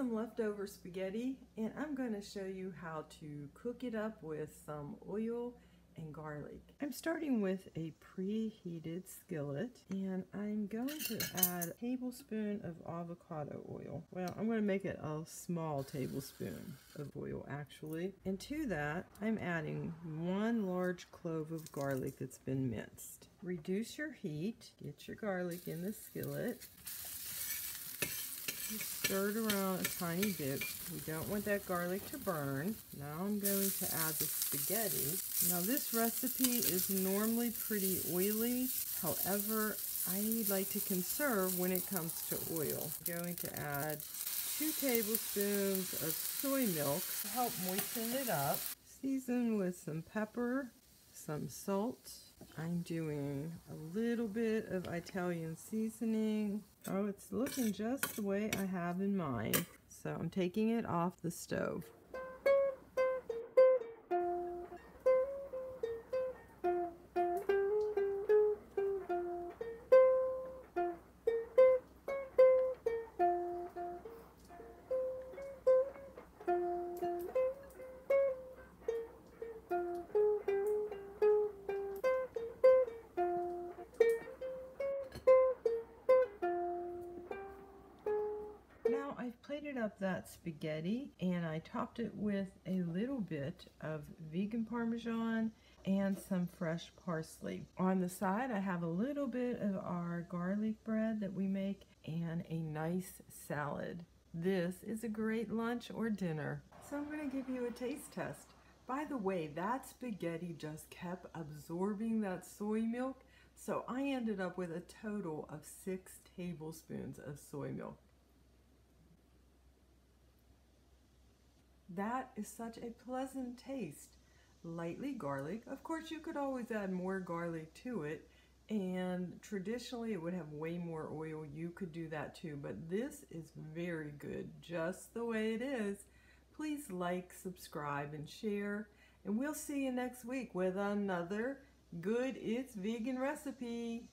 some leftover spaghetti and I'm going to show you how to cook it up with some oil and garlic. I'm starting with a preheated skillet and I'm going to add a tablespoon of avocado oil. Well, I'm going to make it a small tablespoon of oil actually. And to that, I'm adding 1 large clove of garlic that's been minced. Reduce your heat, get your garlic in the skillet. Stir it around a tiny bit. We don't want that garlic to burn. Now I'm going to add the spaghetti. Now this recipe is normally pretty oily. However, I like to conserve when it comes to oil. I'm going to add 2 tablespoons of soy milk to help moisten it up. Season with some pepper, some salt. I'm doing a little bit of Italian seasoning. Oh, it's looking just the way I have in mind. So I'm taking it off the stove. Now I've plated up that spaghetti and I topped it with a little bit of vegan Parmesan and some fresh parsley. On the side I have a little bit of our garlic bread that we make and a nice salad. This is a great lunch or dinner. So I'm going to give you a taste test. By the way, that spaghetti just kept absorbing that soy milk, so I ended up with a total of 6 tablespoons of soy milk. That is such a pleasant taste. Lightly garlic. Of course, you could always add more garlic to it, and traditionally it would have way more oil. You could do that too, but this is very good just the way it is. Please like, subscribe, and share, and we'll see you next week with another good It's Vegan recipe.